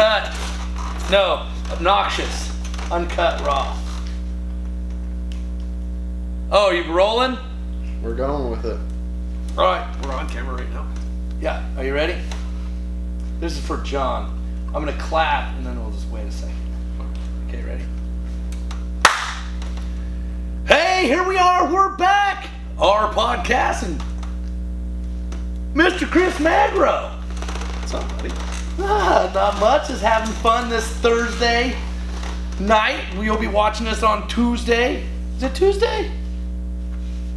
uncut. No, obnoxious. Uncut raw. Oh, you rolling? We're going with it. All right. We're on camera right now. Yeah. Are you ready? This is for John. I'm gonna clap and then we'll just wait a second. Okay, ready? Hey, here we are. We're back. Our podcast and Mr. Chris Magro. What's up, buddy? Not much. Just having fun this Thursday night. We'll be watching this on Tuesday. Is it Tuesday?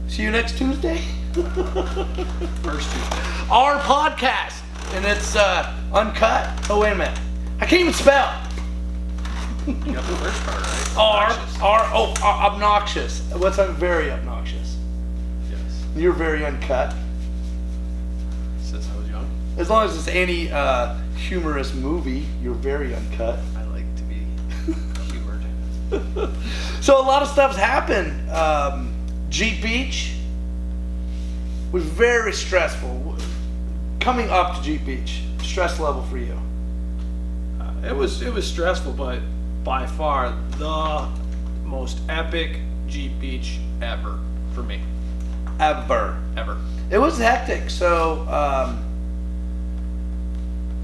See you next Tuesday. First Tuesday. Our podcast, and it's uncut. Oh, wait a minute. I can't even spell. You got the first part right. Obnoxious. What's very obnoxious? Yes. You're very uncut. Since I was young. As long as it's any humorous movie, you're very uncut. I like to be humored. So a lot of stuff's happened. Jeep Beach was very stressful. Coming up to Jeep Beach, stress level for you? It was stressful, but by far the most epic Jeep Beach ever for me. Ever. It was hectic. So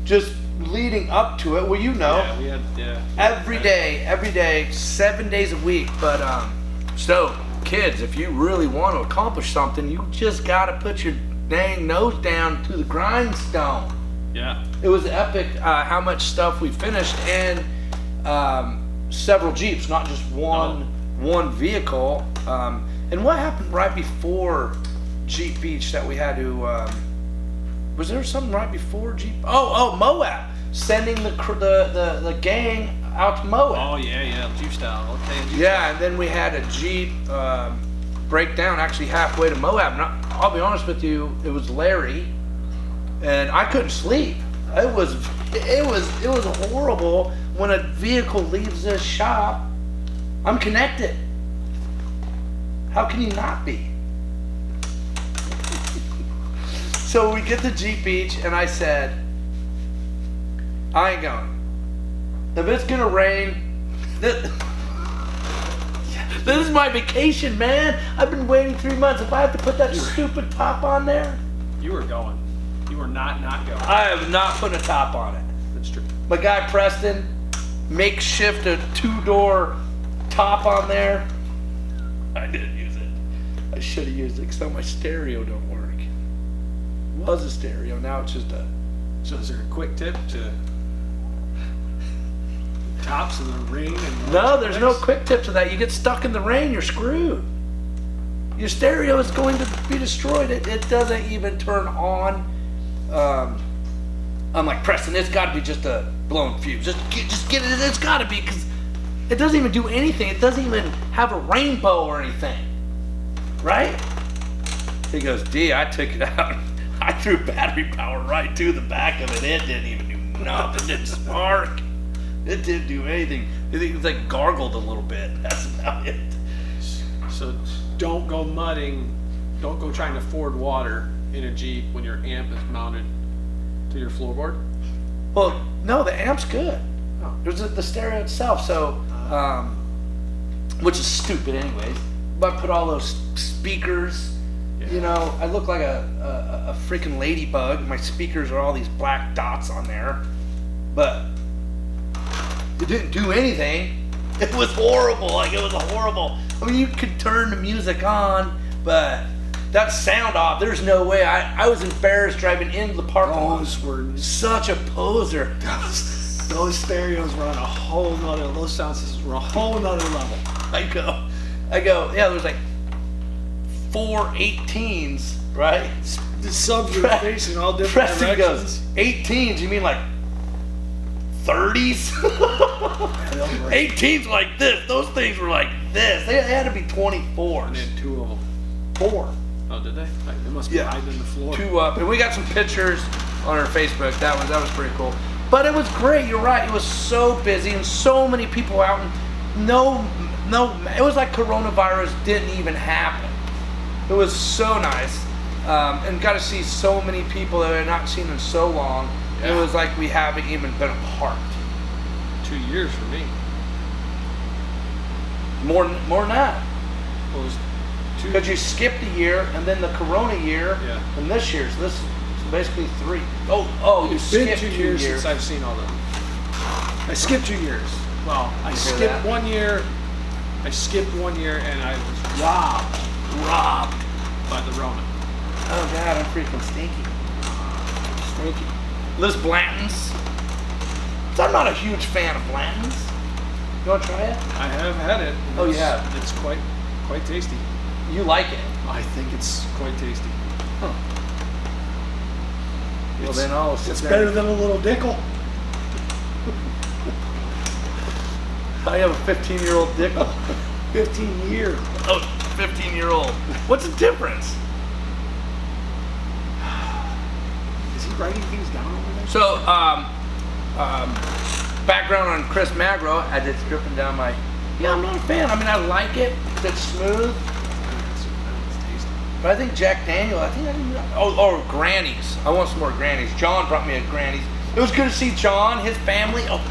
just leading up to it, well, you know, Yeah, we had every day, 7 days a week. But so kids, if you really want to accomplish something, you just got to put your dang nose down to the grindstone. Yeah. It was epic how much stuff we finished, and several Jeeps, not just one vehicle. And what happened right before Jeep Beach that we had to? Was there something right before Jeep? Oh, Moab, sending the gang out to Moab. Oh yeah, Jeep style. Okay. Jeep Yeah, style. and then we had a Jeep break down actually halfway to Moab. And I'll be honest with you, it was Larry, and I couldn't sleep. It was horrible when a vehicle leaves this shop. I'm connected. How can you not be? So we get to Jeep Beach, and I said, I ain't going. If it's gonna rain, this is my vacation, man. I've been waiting 3 months. If I have to put that stupid top on there, You were going. You were not going. I am not putting a top on it. That's true. My guy Preston, makeshift a 2-door top on there. I didn't use it. I should have used it because my stereo don't work. It was a stereo, now it's just a. So is there a quick tip to tops in the rain? And No, there's no quick tip to that. You get stuck in the rain, you're screwed. Your stereo is going to be destroyed. It doesn't even turn on. I'm like, Preston, it's got to be just a blown fuse. Just get it. It's got to be, because it doesn't even do anything. It doesn't even have a rainbow or anything. Right? He goes, D, I took it out. I threw battery power right to the back of it. It didn't even do nothing. It didn't spark. It didn't do anything. It was like gargled a little bit. That's about it. So don't go mudding. Don't go trying to ford water in a Jeep when your amp is mounted to your floorboard. Well, no, the amp's good. Oh. There's the stereo itself, so which is stupid anyways. But I put all those speakers. You know, I look like a freaking ladybug. My speakers are all these black dots on there, but it didn't do anything. It was horrible. Like, it was horrible. I mean, you could turn the music on, but that sound off, there's no way. I was embarrassed driving into the parking lot. Those were Such a poser. those stereos were on a whole nother. Those sound systems were a whole nother level. I go. Yeah, there's like 4 18s, right? The subs were facing all different Preston directions. goes, 18s? You mean like 30s? 18s like this. Those things were like this. They had to be 24s. And then 2 of them. 4. Oh, did they? Like, they must be hiding in the floor. 2 up. And we got some pictures on our Facebook. That was pretty cool. But it was great. You're right. It was so busy and so many people out. And no, it was like coronavirus didn't even happen. It was so nice. And got to see so many people that I had not seen in so long. Yeah. It was like we haven't even been apart. 2 years for me. More than that. Well, it was 2. Because you skipped a year, and then the Corona year, Yeah. and this year. So this is basically 3. Oh, you It's been skipped 2 2 years years. since I've seen all them. I skipped 2 years. Well, I hear skipped that? 1 year. I skipped 1 year, and I was robbed by the Rona. Oh God, I'm freaking stinky. Stinky. Liz Blanton's. So I'm not a huge fan of Blanton's. You want to try it? I have had it. Oh, you It's- have? It's quite tasty. You like it? I think it's quite tasty. Huh. Well, It's- then I'll sit It's there. better than a little Dickel. I have a 15-year-old dick. 15 years. Oh, 15-year-old. What's the difference? Is he writing things down over there? So, background on Chris Magro. I did dripping down my. Yeah, I'm not a fan. I mean, I like it. It's smooth. It's tasty. But I think Jack Daniel. I think I didn't. Oh, Granny's. I want some more Granny's. John brought me a Granny's. It was good to see John, his family. Oh,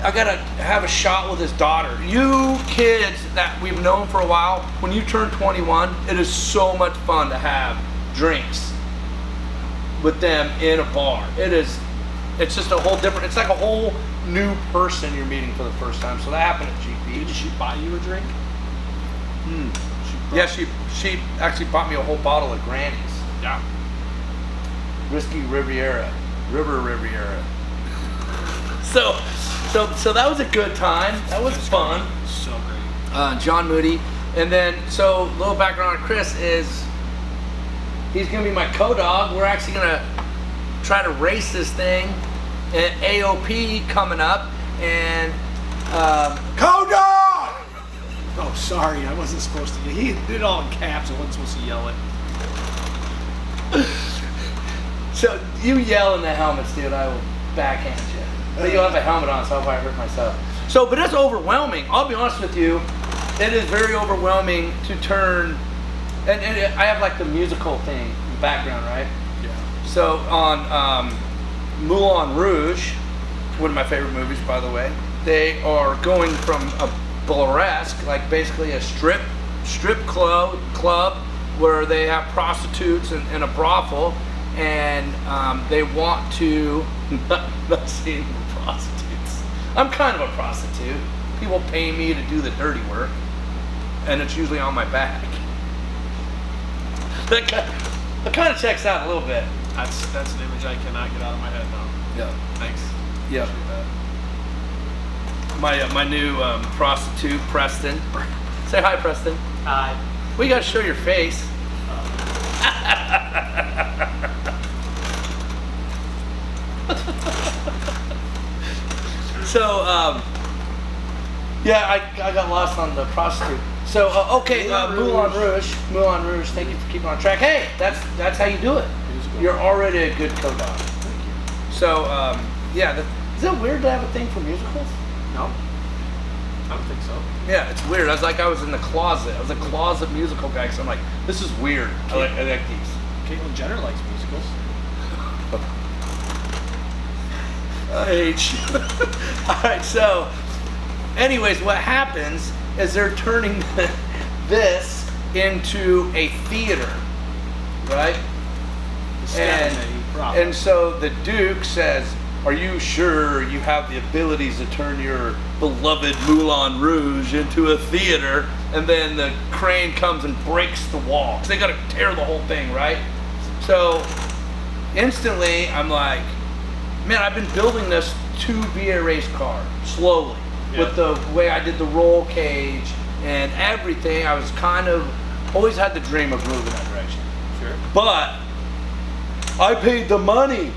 I gotta have a shot with his daughter. You kids that we've known for a while, when you turn 21, it is so much fun to have drinks with them in a bar. It's just a whole different, it's like a whole new person you're meeting for the first time. So that happened at GP. Did she buy you a drink? Yeah, she actually bought me a whole bottle of Granny's. Yeah. Whiskey Riviera. So that was a good time. That was fun. So great. John Moody. And then, so a little background on Chris is he's going to be my co-dog. We're actually going to try to race this thing at AOP coming up. And co-dog! Oh, sorry. I wasn't supposed to. He did it all in caps. I wasn't supposed to yell it. So you yell in the helmets, dude. I will backhand you. But you'll have a helmet on, so I'll probably hurt myself. So, but it's overwhelming. I'll be honest with you. It is very overwhelming to turn, and I have like the musical thing in the background, right? Yeah. So on Moulin Rouge, one of my favorite movies, by the way, they are going from a burlesque, like basically a strip club where they have prostitutes and a brothel, and they want to not seeing the prostitutes. I'm kind of a prostitute. People pay me to do the dirty work, and it's usually on my back. That kind of checks out a little bit. That's an image I cannot get out of my head now. Yeah. Thanks. Yeah. Appreciate that. My new prostitute, Preston. Say hi, Preston. Hi. We gotta show your face. So, yeah, I got lost on the prostitute. So, okay, Moulin Rouge. Thank you for keeping on track. Hey, that's how you do it. You're already a good co-dog. So, yeah, is it weird to have a thing for musicals? No. I don't think so. Yeah, it's weird. I was in the closet. I was a closet musical guy, because I'm like, this is weird. I like these. Caitlyn Jenner likes musicals. I hate you. All right, so, anyways, what happens is they're turning this into a theater, right? And so the Duke says, are you sure you have the abilities to turn your beloved Moulin Rouge into a theater? And then the crane comes and breaks the wall. 'Cause they got to tear the whole thing, right? So instantly, I'm like, man, I've been building this to be a race car, slowly. Yeah. With the way I did the roll cage and everything, I was kind of, always had the dream of moving that direction. Sure. But I paid the money.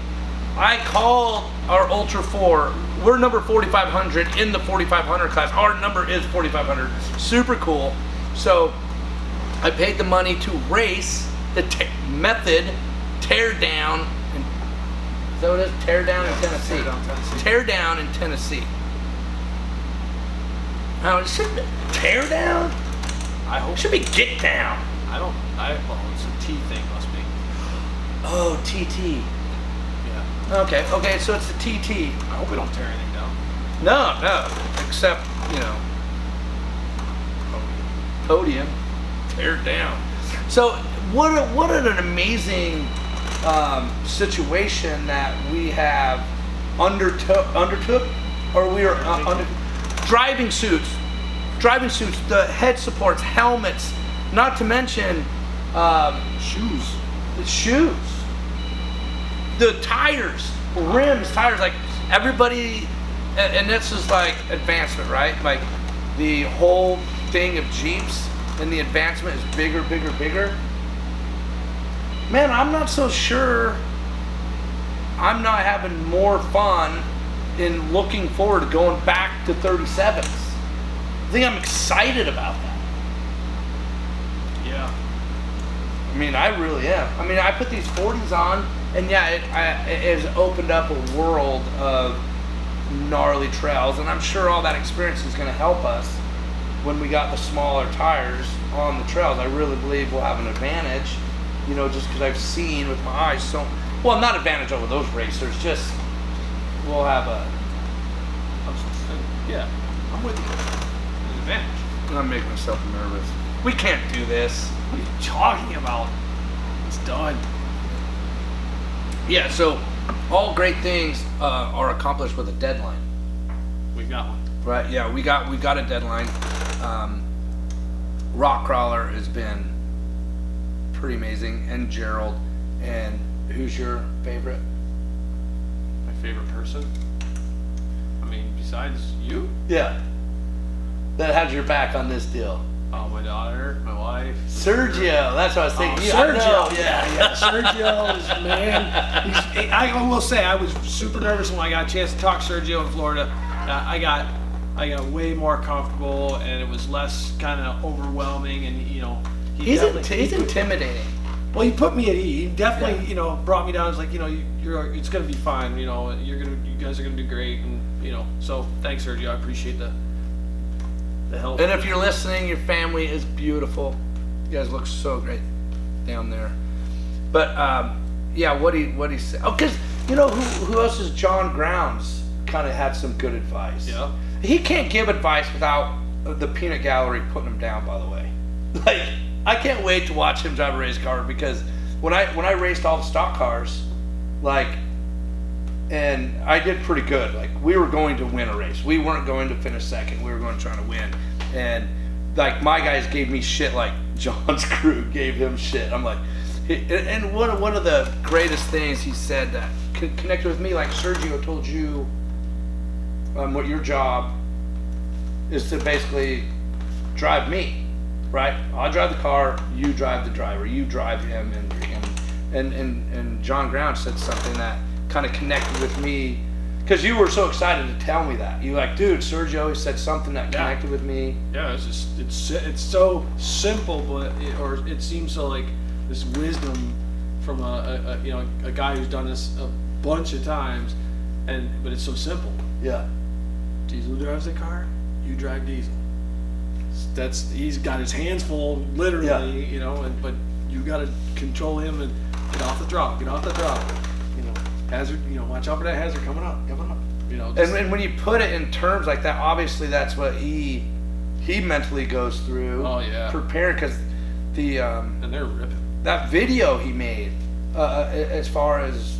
I called our Ultra 4. We're number 4,500 in the 4,500 class. Our number is 4,500. Super cool. So I paid the money to race the method tear down. Is that what it is? Tear down in Tennessee. Tear down in Tennessee. Now it should be tear down. I hope. It should be get down. Well, it's a T thing, must be. Oh, TT. Yeah. Okay, so it's the TT. I hope we don't tear anything down. No, except, podium, tear it down. So what an amazing situation that we have undertook, or we are under driving suits, the head supports, helmets, not to mention shoes, the tires, rims, tires, like everybody, and this is like advancement, right? Like the whole thing of Jeeps and the advancement is bigger. Man, I'm not so sure I'm not having more fun in looking forward to going back to 37s. I think I'm excited about that. Yeah. I mean, I really am. I mean, I put these 40s on, and yeah, it has opened up a world of gnarly trails, and I'm sure all that experience is going to help us when we got the smaller tires on the trails. I really believe we'll have an advantage, just because I've seen with my eyes. So, well, not advantage over those racers, just we'll have I'm with you. An advantage. I'm making myself nervous. We can't do this. What are you talking about? It's done. Yeah, so all great things are accomplished with a deadline. We got one. Right, yeah, we got a deadline. Rock Crawler has been pretty amazing, and Gerald. And who's your favorite? My favorite person? I mean, besides you? Yeah. That has your back on this deal. Oh, my daughter, my wife. Sergio, that's what I was thinking. Sergio, yeah. Sergio is, man. I will say, I was super nervous when I got a chance to talk to Sergio in Florida. I got way more comfortable, and it was less kind of overwhelming, and he's intimidating. Well, he put me at ease. He definitely, brought me down. It's like, it's gonna be fine. You guys are gonna do great, and So thanks, Sergio. I appreciate the help. And if you're listening, your family is beautiful. You guys look so great down there. But what he said. Oh, because who else is John Grounds? Kind of had some good advice. Yeah. He can't give advice without the peanut gallery putting him down, by the way. Like, I can't wait to watch him drive a race car, because when I raced all the stock cars, and I did pretty good. Like, we were going to win a race. We weren't going to finish second. We were going to try to win. And like, my guys gave me shit, like John's crew gave him shit. I'm like, and one of the greatest things he said that connected with me, like Sergio told you, what your job is to basically drive me, right? I'll drive the car, you drive the driver, you drive him, and John Ground said something that kind of connected with me, because you were so excited to tell me that. You were like, dude, Sergio, he said something that connected with me. Yeah, it's so simple, but it seems so like this wisdom from a guy who's done this a bunch of times, but it's so simple. Yeah. Diezel drives the car, you drive Diezel. He's got his hands full, literally, but you got to control him and get off the throttle. Hazard, watch out for that hazard coming up. And when you put it in terms like that, obviously that's what he mentally goes through. Oh yeah. Prepared, because and they're ripping. That video he made, as far as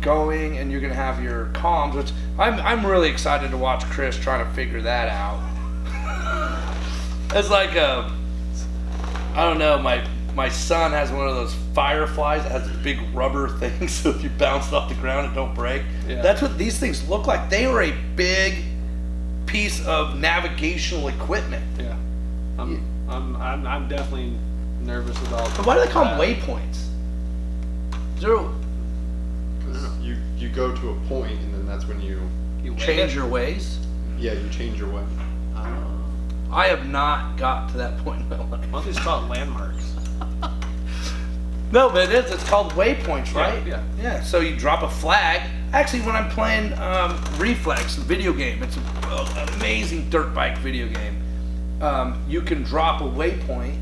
going, and you're gonna have your comms, which I'm really excited to watch Chris trying to figure that out. It's like I don't know, my son has one of those Fireflies that has a big rubber thing, so if you bounce it off the ground, it don't break. Yeah. That's what these things look like. They were a big piece of navigational equipment. Yeah. I'm definitely nervous about. But why do they call them waypoints? You go to a point, and then that's when you change your ways. Yeah, you change your way. I have not got to that point in my life. Why don't they just call it landmarks? No, but it is. It's called waypoints, right? Yeah. So you drop a flag. Actually, when I'm playing Reflex, the video game, it's an amazing dirt bike video game. You can drop a waypoint,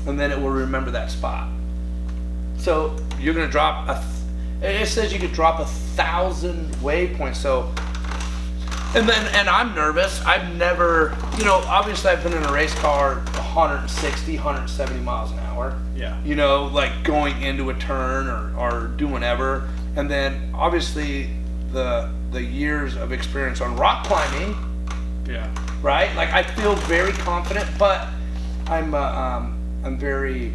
and then it will remember that spot. So you're gonna drop it says you could drop 1,000 waypoints. So And I'm nervous. I've never, obviously I've been in a race car 160, 170 miles an hour. Yeah. Like going into a turn or doing whatever. And then obviously the years of experience on rock climbing. Yeah. Right? Like I feel very confident, but I'm very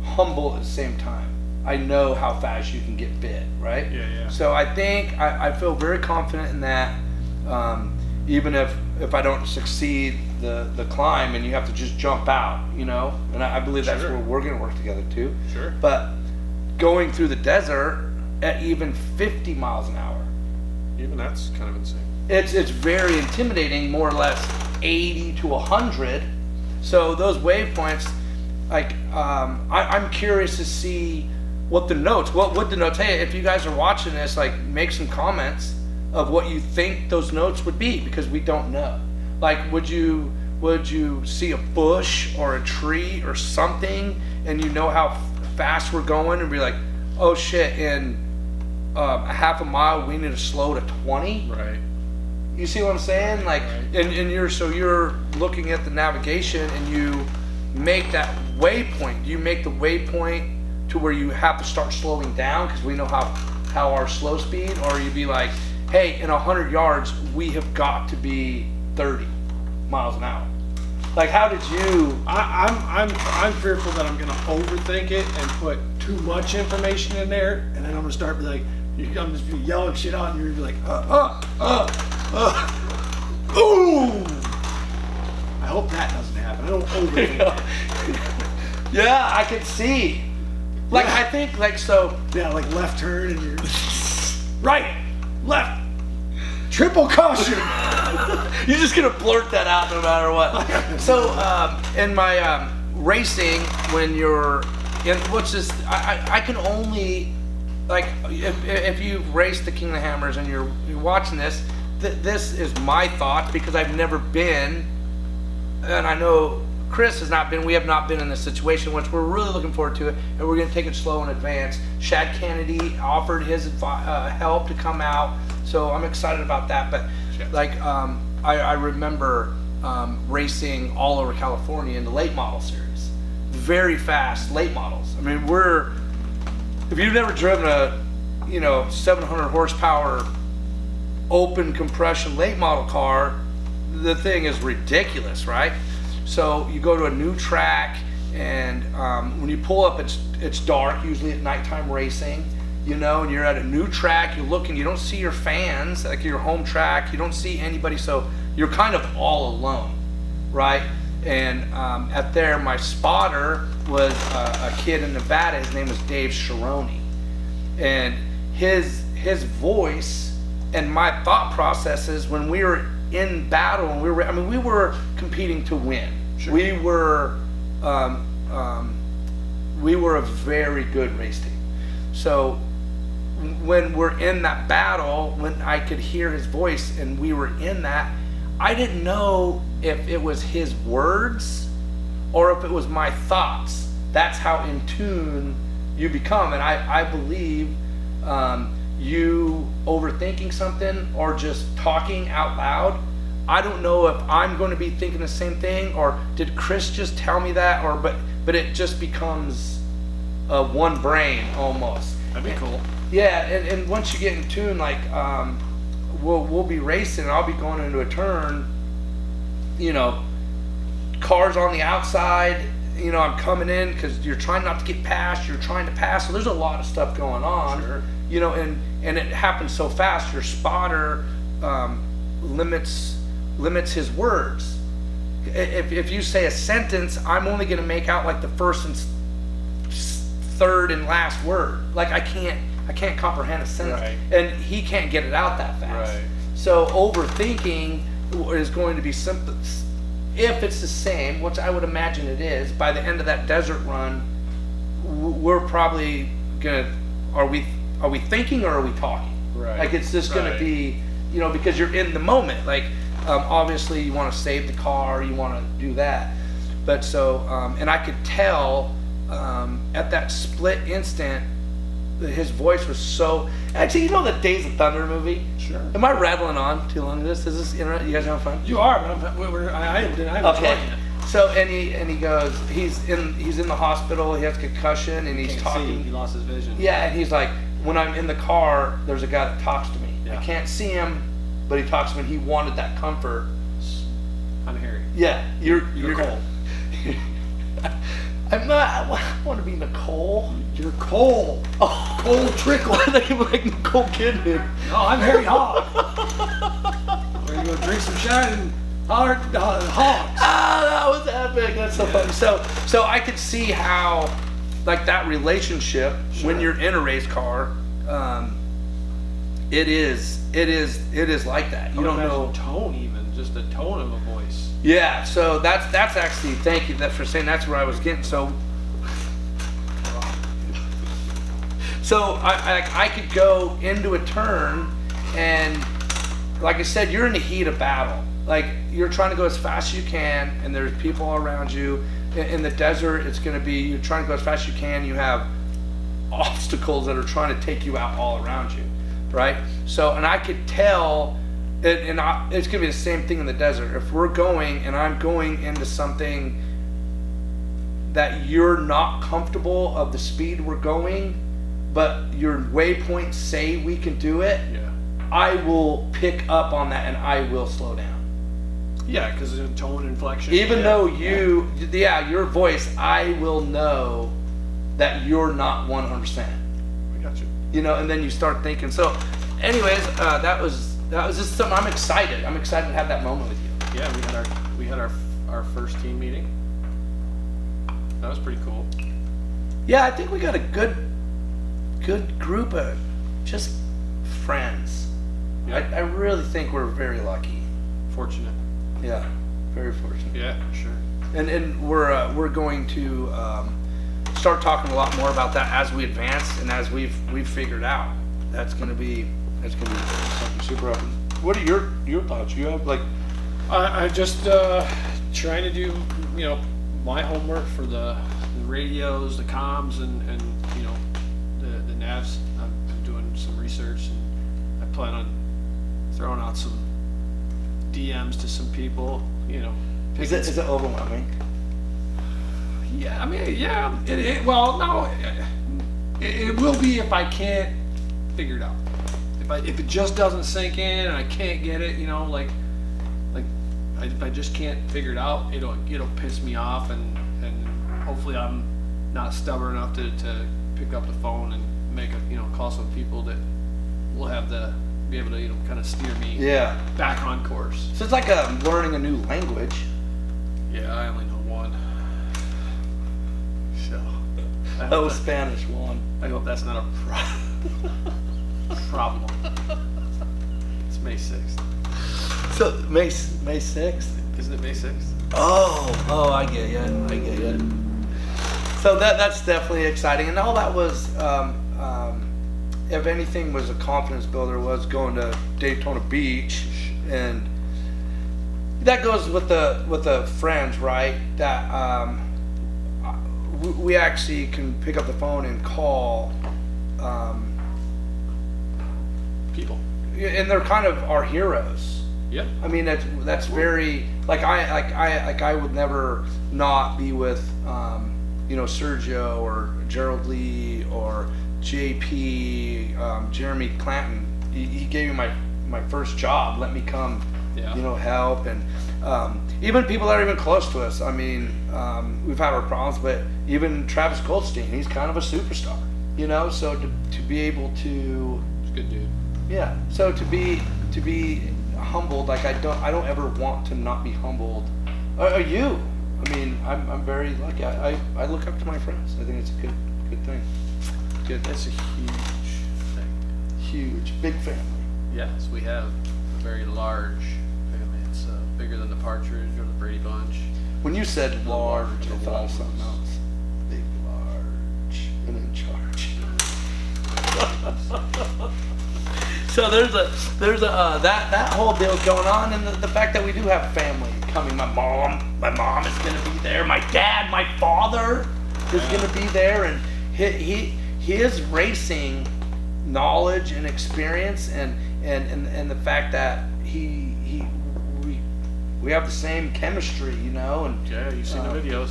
humble at the same time. I know how fast you can get bit, right? Yeah. So I think I feel very confident in that. Even if I don't succeed the climb and you have to just jump out, and I believe that's where we're going to work together too. Sure. But going through the desert at even 50 miles an hour, even that's kind of insane. it's very intimidating, more or less 80 to 100. So those waypoints, like I'm curious to see what the notes. Hey, if you guys are watching this, like make some comments of what you think those notes would be, because we don't know. Like, would you see a bush or a tree or something, and how fast we're going, and be like, oh shit, in a half a mile we need to slow to 20? Right. You see what I'm saying? Like, right. and you're looking at the navigation and you make that waypoint. You make the waypoint to where you have to start slowing down because we know how our slow speed, or you'd be like, hey, in 100 yards, we have got to be 30 miles an hour. Like, how did you? I'm fearful that I'm gonna overthink it and put too much information in there, and then I'm gonna start be like, I'm just be yelling shit out, and you're gonna be like, ooh. I hope that doesn't happen. I don't overthink it. Yeah, I can see. Like, I think, like, so. Yeah, like left turn, and you're right, left. Triple caution. You're just gonna blurt that out no matter what. So in my racing, when you're in, I can only, like, if you've raced the King of the Hammers and you're watching this, this is my thought, because I've never been, and I know Chris has not been. We have not been in this situation, which we're really looking forward to it, and we're going to take it slow in advance. Shad Kennedy offered his help to come out, so I'm excited about that. But like, I remember racing all over California in the late model series, very fast late models. I mean, if you've never driven a 700 horsepower open compression late model car, the thing is ridiculous, right? So you go to a new track, and when you pull up, it's dark, usually at nighttime racing, and you're at a new track, you're looking, you don't see your fans, like your home track, you don't see anybody, so you're kind of all alone, right? And my spotter was a kid in Nevada. His name was Dave Sharoni, and his voice and my thought processes when we were in battle, and we were competing to win. Sure. We were a very good race team. So when we're in that battle, when I could hear his voice and we were in that, I didn't know if it was his words or if it was my thoughts. That's how in tune you become. And I believe you overthinking something or just talking out loud, I don't know if I'm going to be thinking the same thing, or did Chris just tell me that, or but it just becomes one brain almost. That'd be cool. Yeah, and once you get in tune, like we'll be racing, and I'll be going into a turn, cars on the outside, I'm coming in because you're trying not to get past, you're trying to pass, so there's a lot of stuff going on. Sure. And it happens so fast, your spotter limits his words. If you say a sentence, I'm only going to make out like the first and third and last word. Like I can't comprehend a sentence, right. And he can't get it out that fast. Right. So overthinking is going to be simple. If it's the same, which I would imagine it is, by the end of that desert run, we're probably gonna. Are we thinking or are we talking? Right. Like it's just gonna be, because you're in the moment. Like obviously you want to save the car, you want to do that, but so and I could tell at that split instant his voice was so. Actually, you know the Days of Thunder movie? Sure. Am I rattling on too long? Is this internet? You guys having fun? You are, but I'm Okay. enjoying it. So and he goes, he's in the hospital. He has concussion, and he's Can't talking. see. He lost his vision. Yeah, and he's like, when I'm in the car, there's a guy that talks to me. Yeah. I can't see him, but he talks to me. And he wanted that comfort. I'm Harry. Yeah, you're Cole. I'm not. I want to be Nicole. You're Cole. Oh, Cole Trickle. I think I'm like Nicole Kidman. No, I'm Harry Hog. We're gonna go drink some shine and holler hogs. Ah, that was epic. That's so funny. So I could see how, like that relationship when you're in a race car, it is like that. You don't know tone, even just the tone of a voice. Yeah. So that's actually, thank you for saying that's where I was getting. So I could go into a turn, and like I said, you're in the heat of battle. Like you're trying to go as fast as you can, and there's people around you. In the desert, it's going to be you're trying to go as fast as you can. You have obstacles that are trying to take you out all around you, right? So, and I could tell, it's going to be the same thing in the desert. If we're going and I'm going into something that you're not comfortable of the speed we're going, but your waypoints say we can do it, Yeah. I will pick up on that and I will slow down. Yeah, because of tone inflection. Even though your voice, I will know that you're not 100%. I got you. You know, and then you start thinking. So, anyways, that was just something. I'm excited. I'm excited to have that moment with you. Yeah, we had our first team meeting. That was pretty cool. Yeah, I think we got a good group of just friends. Yeah. I really think we're very lucky. Fortunate. Yeah, very fortunate. Yeah, sure. And we're going to start talking a lot more about that as we advance and as we've figured out. That's gonna be something super up. What are your thoughts? You have like I just trying to do my homework for the radios, the comms, and the navs. I'm doing some research, and I plan on throwing out some DMs to some people. is it overwhelming? Yeah, I mean, yeah. Well, no, it will be if I can't figure it out. If it just doesn't sink in and I can't get it, if I just can't figure it out, it'll piss me off, and hopefully I'm not stubborn enough to pick up the phone and call some people that will be able to kind of steer me back on course. So it's like learning a new language. Yeah, I only know one. So Oh, Spanish one. I hope that's not a problem. It's May 6th. So May 6th. Isn't it May 6th? Oh, I get you. So that's definitely exciting, and all that was, if anything, was a confidence builder. Was going to Daytona Beach, and that goes with the friends, right? That we actually can pick up the phone and call People. and they're kind of our heroes. Yep. I mean, that's very I would never not be with Sergio or Gerald Lee or JP, Jeremy Clanton. He gave me my first job. Let me come, help, and even people that are even close to us. I mean, we've had our problems, but even Travis Goldstein, he's kind of a superstar. So to be able to, He's a good dude. yeah. So to be humbled, like I don't ever want to not be humbled. Are you? I mean, I'm very lucky. I look up to my friends. I think it's a good thing. Good. It's a huge thing. Huge, big family. Yes, we have a very large family. It's bigger than the Partridge or the Brady Bunch. When you said large, I thought of something else. Big, large, and in charge. So there's a that whole deal's going on, and the fact that we do have family coming. My mom is gonna be there. My dad, my father is gonna be there, and his racing knowledge and experience, and the fact that we have the same chemistry, you know, and Yeah, you've seen the videos.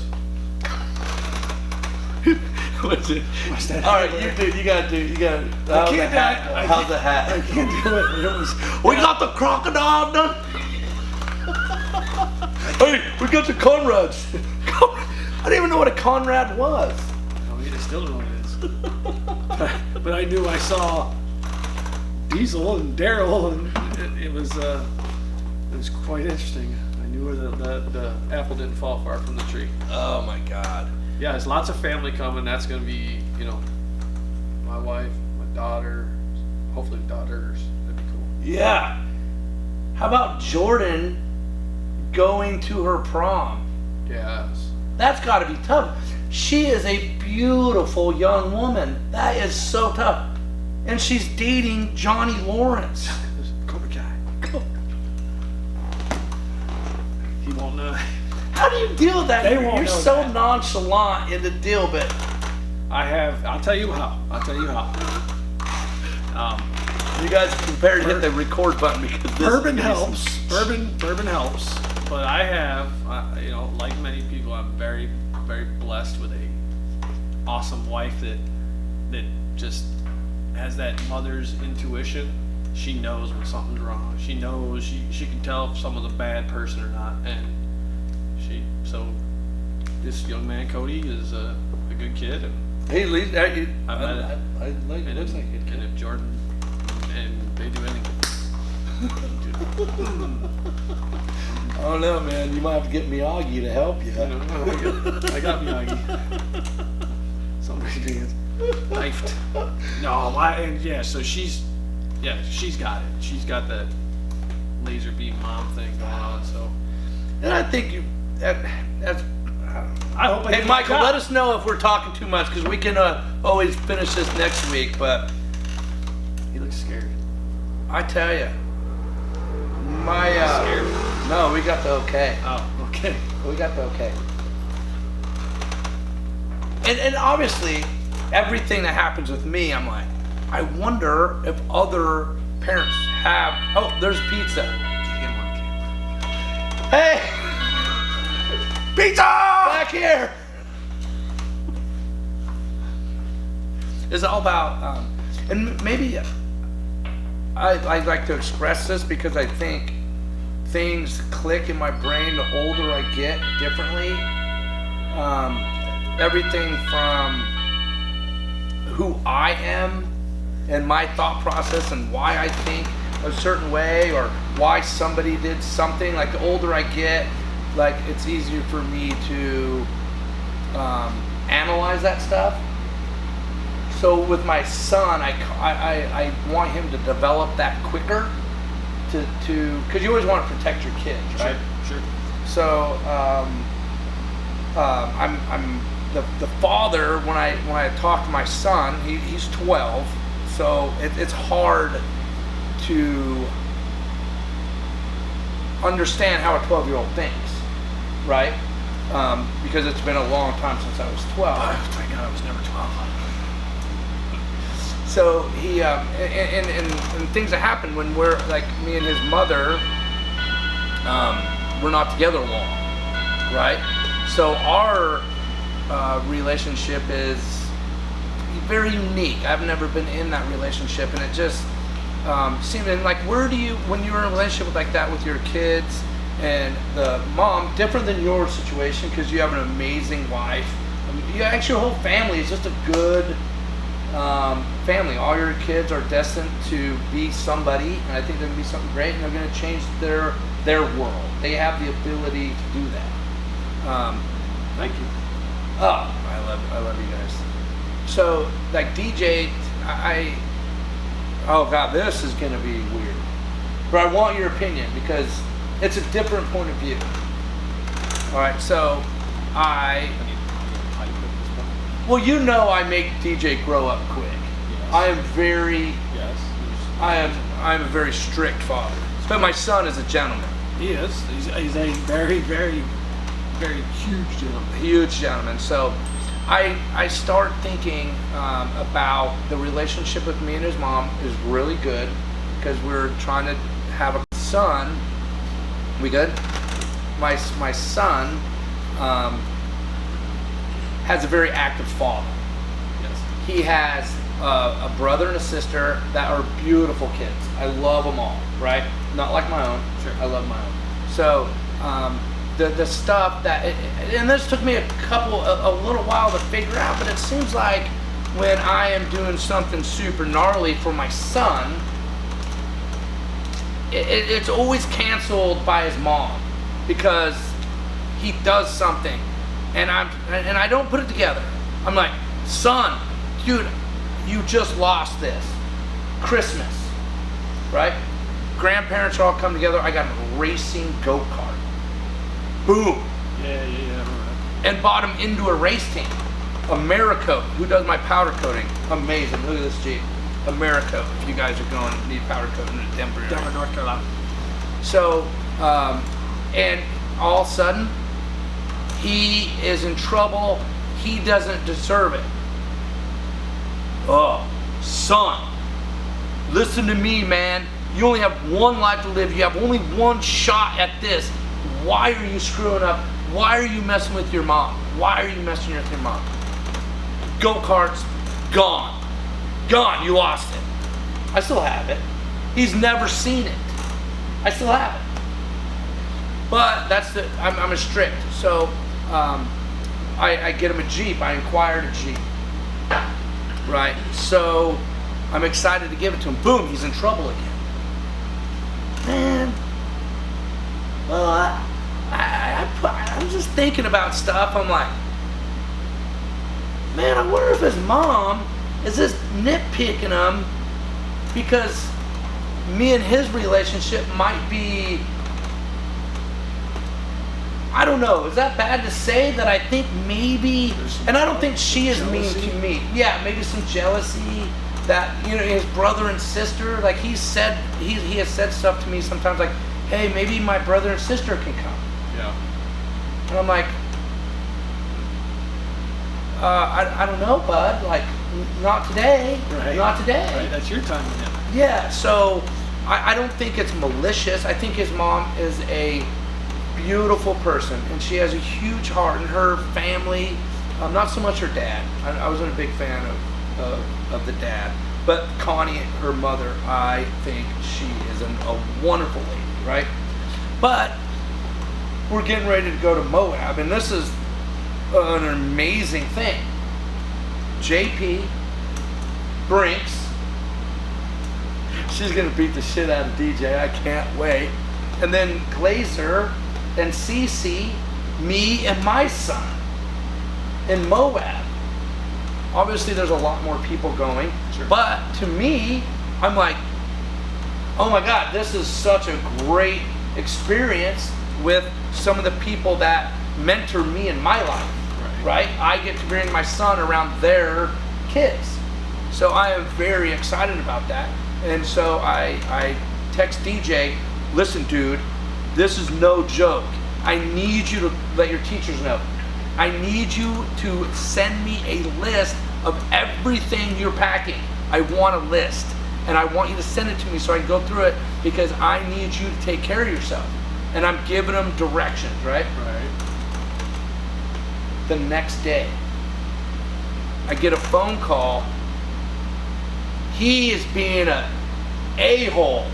what's it? What's that? All right, you gotta. How's the hat? I can't do it. It was. We got the crocodile done. Hey, we got the Conrads. I didn't even know what a Conrad was. Oh, I still don't know what it is. But I knew I saw Diezel and Daryl, and it was quite interesting. I knew where the apple didn't fall far from the tree. Oh my God. Yeah, there's lots of family coming. That's going to be, you know, my wife, my daughter, hopefully daughters. That'd be cool. Yeah. How about Jordan going to her prom? Yes. That's got to be tough. She is a beautiful young woman. That is so tough. And she's dating Johnny Lawrence. Cobra Kai. He won't know. How do you deal with that? They won't You're know so that. nonchalant in the deal, but I'll tell you how. you guys prepare to hit the record button because this Bourbon is- helps. Bourbon helps. But I have, you know, like many people, I'm very, very blessed with a awesome wife that just has that mother's intuition. She knows when something's wrong. She knows she can tell if someone's a bad person or not. And so this young man Cody is a good kid, and Hey, Lee, I met it. I like it. Looks like it. And if Jordan and they do anything. I don't know, man. You might have to get Miyagi to help you. I got Miyagi. Somebody's being knifed. No, so she's got it. She's got that laser beam mom thing going on. So, And I think that's. I hope. Hey, Michael, let us know if we're talking too much because we can always finish this next week. But He looks scared. I tell you, Scared. no, we got the okay. Oh, okay. We got the okay. And obviously, everything that happens with me, I'm like, I wonder if other parents have. Oh, there's pizza. Get him on camera. Hey, pizza back here. It's all about, and maybe I'd like to express this because I think things click in my brain the older I get differently. Everything from who I am and my thought process and why I think a certain way or why somebody did something. Like the older I get, like it's easier for me to analyze that stuff. So with my son, I want him to develop that quicker to because you always want to protect your kids, right? Sure. So I'm the father. When I talk to my son, he's 12, so it's hard to understand how a 12-year-old thinks, right? Because it's been a long time since I was 12. Oh, thank God I was never 12. So he and things that happen when we're like me and his mother, we're not together long, right? So our relationship is very unique. I've never been in that relationship, and it just seemed like when you're in a relationship like that with your kids and the mom, different than your situation because you have an amazing wife. Actually, your whole family is just a good. Family. All your kids are destined to be somebody, and I think they're going to be something great, and they're going to change their world. They have the ability to do that. Thank you. Oh, I love you guys. So, like DJ, oh God, this is going to be weird, but I want your opinion because it's a different point of view. All right, so well, you know, I make DJ grow up quick. Yes. I am very. Yes. I'm a very strict father. But my son is a gentleman. He is. He's a very, very, very huge gentleman. Huge gentleman. So I start thinking about the relationship with me and his mom is really good because we're trying to have a son. We good? My son has a very active father. Yes. He has a brother and a sister that are beautiful kids. I love them all, right? Not like my own. Sure. I love my own. So the stuff that, and this took me a little while to figure out, but it seems like when I am doing something super gnarly for my son, it's always canceled by his mom because he does something, and I don't put it together. I'm like, son, dude, you just lost this Christmas, right? Grandparents all come together. I got a racing go-kart. Boom. Yeah. I remember that. And bought him into a race team. Americoat, who does my powder coating. Amazing. Look at this Jeep. Americoat. If you guys are going to need powder coating in Denver, North Carolina. So, and all of a sudden, he is in trouble. He doesn't deserve it. Oh, son, listen to me, man. You only have one life to live. You have only one shot at this. Why are you screwing up? Why are you messing with your mom? Why are you messing with your mom? Go-kart's gone. Gone. You lost it. I still have it. He's never seen it. I still have it. But I'm a strict. So I get him a Jeep. I inquired a Jeep. Right. So I'm excited to give it to him. Boom. He's in trouble again. Man. Well, I'm just thinking about stuff. I'm like, man, I wonder if his mom is just nitpicking him because me and his relationship might be, I don't know. Is that bad to say that I think maybe, and I don't think she is mean to me. Yeah, maybe some jealousy that, you know, his brother and sister, like he has said stuff to me sometimes like, hey, maybe my brother and sister can come. Yeah. And I'm like, I don't know, bud. Like, not today. Right. Not today. Right. That's your time with him. Yeah. So I don't think it's malicious. I think his mom is a beautiful person, and she has a huge heart. And her family, not so much her dad. I wasn't a big fan of the dad, but Connie, her mother, I think she is a wonderful lady. Right? But we're getting ready to go to Moab, and this is an amazing thing. JP, Brinks, she's gonna beat the shit out of DJ, I can't wait. And then Glazer and Cece, me and my son in Moab. Obviously there's a lot more people going, Sure. But to me, I'm like, oh my God, this is such a great experience with some of the people that mentor me in my life, right? I get to bring my son around their kids. So I am very excited about that. And so I text DJ, listen, dude, this is no joke. I need you to let your teachers know. I need you to send me a list of everything you're packing. I want a list. And I want you to send it to me so I can go through it because I need you to take care of yourself. And I'm giving them directions, right? Right. The next day, I get a phone call. He is being a a-hole.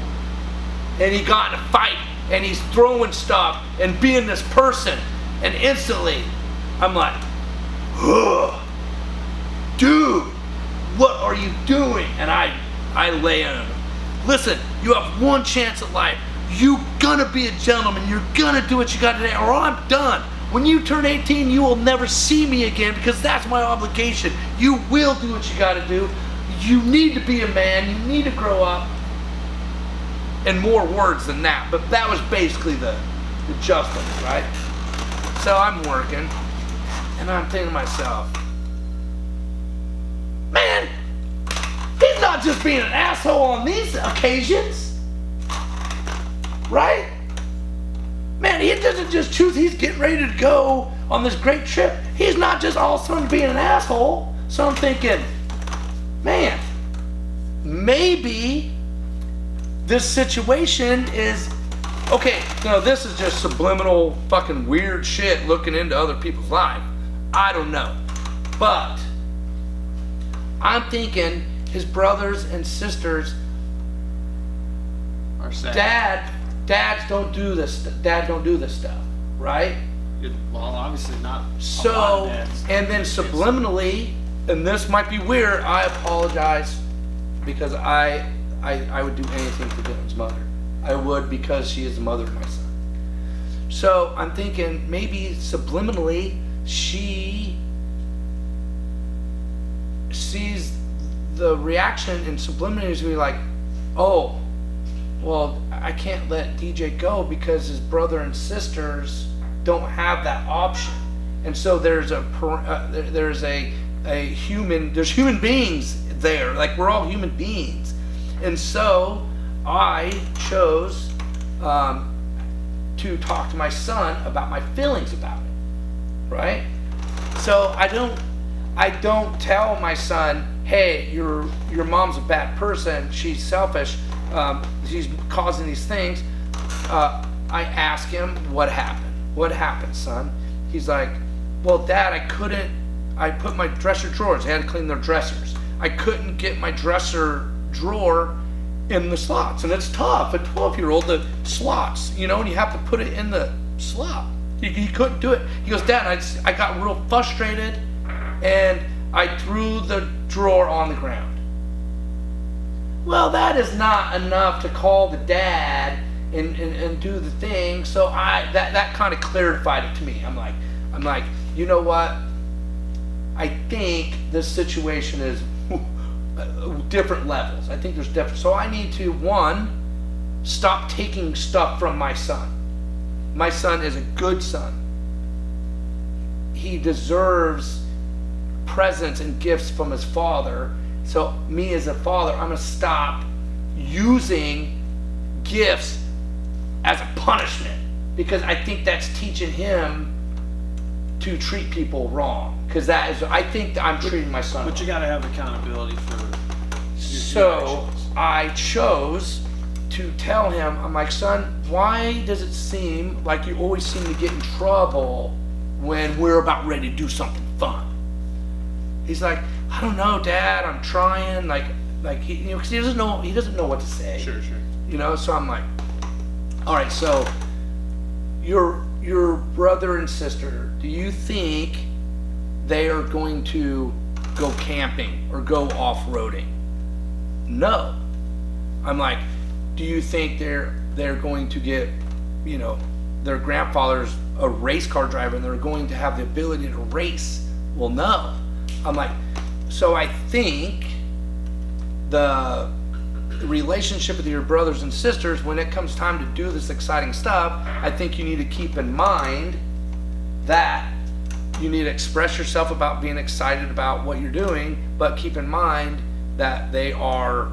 And he got in a fight. And he's throwing stuff and being this person. And instantly, I'm like, ugh, dude, what are you doing? And I lay on him. Listen, you have one chance at life. You gonna be a gentleman. You're gonna do what you gotta do, or I'm done. When you turn 18, you will never see me again because that's my obligation. You will do what you gotta do. You need to be a man. You need to grow up. And more words than that, but that was basically the gist of it, right? So I'm working, and I'm thinking to myself, man, he's not just being an asshole on these occasions, right? Man, he doesn't just choose, he's getting ready to go on this great trip. He's not just all of a sudden being an asshole. So I'm thinking, man, maybe this situation is, okay, this is just subliminal fucking weird shit looking into other people's lives. I don't know. But I'm thinking his brothers and sisters Are sad. Dads don't do this. Dad don't do this stuff, right? Well, obviously not. A lot So, of dads. and then subliminally, and this might be weird, I apologize because I would do anything for Dylan's mother. I would, because she is the mother of my son. So I'm thinking maybe subliminally she sees the reaction, and subliminally is gonna be like, oh, well, I can't let DJ go because his brother and sisters don't have that option. And so there's there's human beings there. Like, we're all human beings. And so I chose to talk to my son about my feelings about it, right? So I don't tell my son, hey, your mom's a bad person, she's selfish, she's causing these things. I ask him, what happened? What happened, son? He's like, well, Dad, I put my dresser drawers, they had to clean their dressers. I couldn't get my dresser drawer in the slots, and it's tough, a 12-year-old, the slots, and you have to put it in the slot. He couldn't do it. He goes, Dad, I got real frustrated, and I threw the drawer on the ground. Well, that is not enough to call the dad and do the thing. So that kind of clarified it to me. I'm like, you know what? I think this situation is different levels. I think there's different. So I need to, one, stop taking stuff from my son. My son is a good son. He deserves presents and gifts from his father. So me as a father, I'm gonna stop using gifts as a punishment, because I think that's teaching him to treat people wrong. Because I think that I'm treating my son wrong. But you got to have accountability for your So actions. I chose to tell him, I'm like, son, why does it seem like you always seem to get in trouble when we're about ready to do something fun? He's like, I don't know, Dad, I'm trying, like he, because he doesn't know what to say. Sure. So I'm like, all right, so your brother and sister, do you think they are going to go camping or go off-roading? No. I'm like, do you think they're going to get, their grandfather's a race car driver and they're going to have the ability to race? Well, no. I'm like, so I think the relationship with your brothers and sisters, when it comes time to do this exciting stuff, I think you need to keep in mind that you need to express yourself about being excited about what you're doing, but keep in mind that they are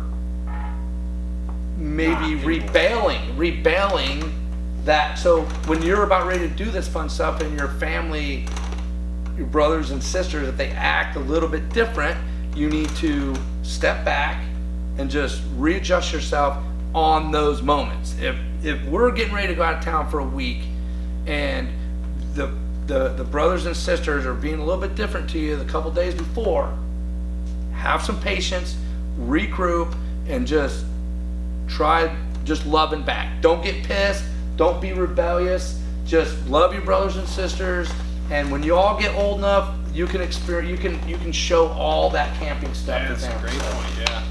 maybe rebelling that. So when you're about ready to do this fun stuff and your family, your brothers and sisters, if they act a little bit different, you need to step back and just readjust yourself on those moments. If we're getting ready to go out of town for a week and the brothers and sisters are being a little bit different to you the couple days before, have some patience, regroup, and just try loving back. Don't get pissed, don't be rebellious, just love your brothers and sisters. And when you all get old enough, you can show all that camping stuff to That's them. a great point. Yeah.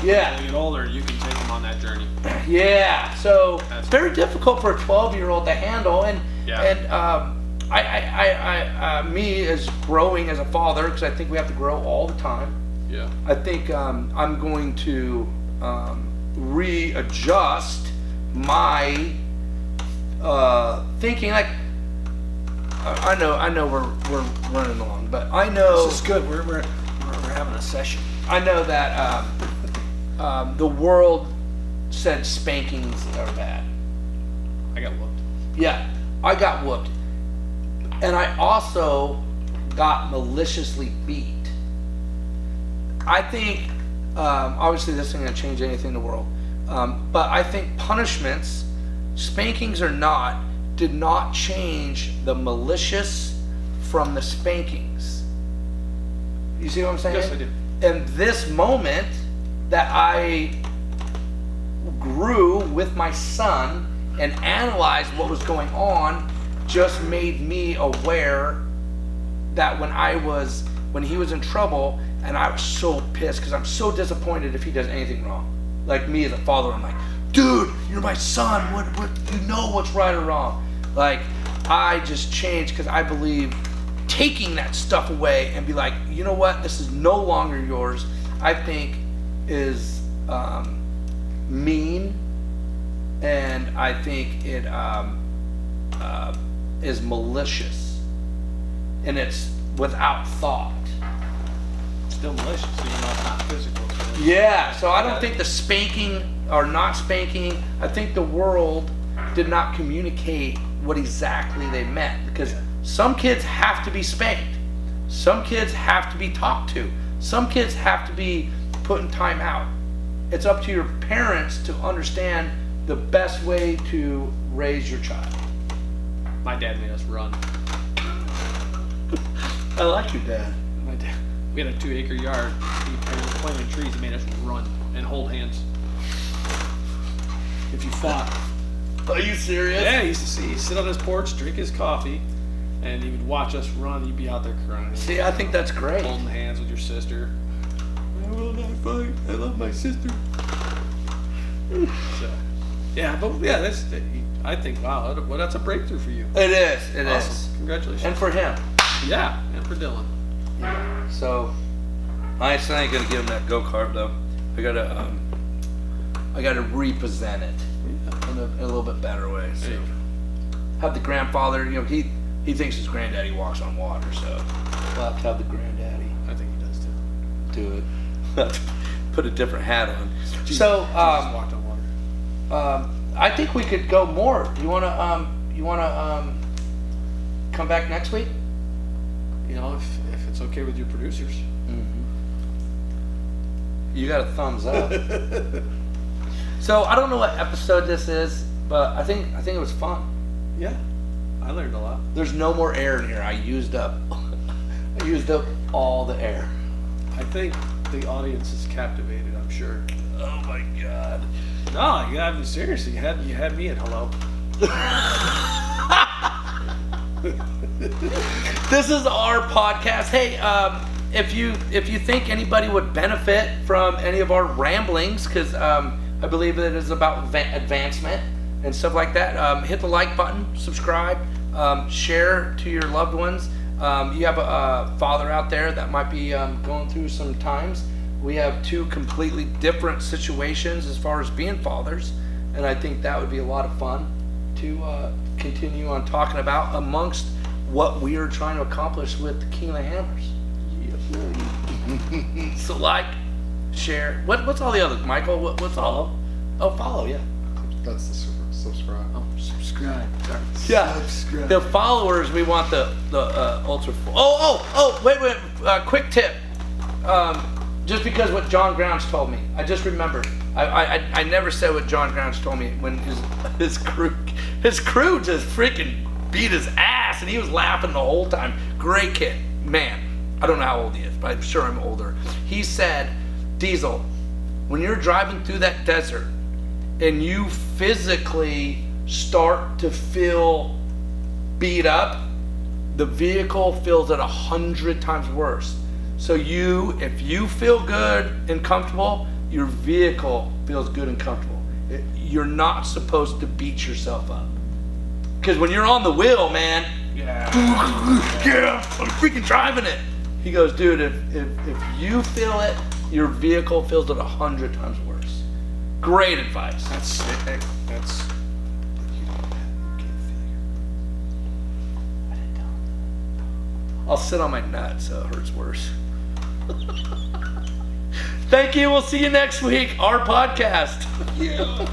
Yeah. When you get older, you can take them on that journey. Yeah. So That's it's very difficult for a 12-year-old to handle, and me as growing as a father, because I think we have to grow all the time. Yeah. I think I'm going to readjust my thinking. Like, I know we're running along, but I know This is good. We're having a session. I know that the world said spankings are bad. I got whooped. Yeah, I got whooped. And I also got maliciously beat. I think, obviously this isn't going to change anything in the world, but I think punishments, spankings or not, did not change the malicious from the spankings. You see what I'm saying? Yes, I do. And this moment that I grew with my son and analyzed what was going on just made me aware that when he was in trouble, and I was so pissed because I'm so disappointed if he does anything wrong. Like me as a father, I'm like, dude, you're my son. What you know what's right or wrong? Like, I just changed because I believe taking that stuff away and be like, you know what? This is no longer yours. I think is mean, and I think it is malicious, and it's without thought. Still malicious, even though it's not physical. So Yeah, so I don't think the spanking or not spanking, I think the world did not communicate what exactly they meant, because some kids have to be spanked, some kids have to be talked to, some kids have to be put in time out. It's up to your parents to understand the best way to raise your child. My dad made us run. I like your dad. My dad, we had a 2-acre yard. He planted trees and made us run and hold hands. If you fought. Are you serious? Yeah, he used to he'd sit on his porch, drink his coffee, and he would watch us run. You'd be out there crying. See, I think that's great. Holding hands with your sister. I will not fight. I love my sister. So, yeah, but yeah, I think, wow, that's a breakthrough for you. It is. It Awesome. is. Congratulations. And for him. Yeah, and for Dylan. So, I still ain't gonna give him that go-kart though. I gotta represent it in a little bit better way. So, have the grandfather. You know, he thinks his granddaddy walks on water, so we'll have to have the granddaddy I think he does too. do it. Put a different hat on. Jesus, So, Jesus walked on water. I think we could go more. You wanna come back next week? You know, if it's okay with your producers. You got a thumbs up. So I don't know what episode this is, but I think it was fun. Yeah, I learned a lot. There's no more air in here. I used up all the air. I think the audience is captivated. I'm sure. Oh my god. No, you haven't. Seriously, you had me at hello. This is our podcast. Hey, if you think anybody would benefit from any of our ramblings, because I believe it is about advancement and stuff like that, hit the like button, subscribe, share to your loved ones. You have a father out there that might be going through some times. We have two completely different situations as far as being fathers, and I think that would be a lot of fun to continue on talking about amongst what we are trying to accomplish with the King of the Hammers. So like, share. What's all the others, Michael? What's all? Oh, follow, yeah. That's the subscribe. Oh, subscribe. Sorry. Yeah. Subscribe. The followers, we want the ultra. Wait. Quick tip. Just because what John Grounds told me, I just remembered. I never said what John Grounds told me when his crew just freaking beat his ass, and he was laughing the whole time. Great kid, man. I don't know how old he is, but I'm sure I'm older. He said, Diezel, when you're driving through that desert and you physically start to feel beat up, the vehicle feels it 100 times worse. So if you feel good and comfortable, your vehicle feels good and comfortable. You're not supposed to beat yourself up. Because when you're on the wheel, man, yeah, I'm freaking driving it. He goes, dude, if you feel it, your vehicle feels it 100 times worse. Great advice. That's sick. That's. I'll sit on my nut so it hurts worse. Thank you. We'll see you next week. Our podcast. Yeah.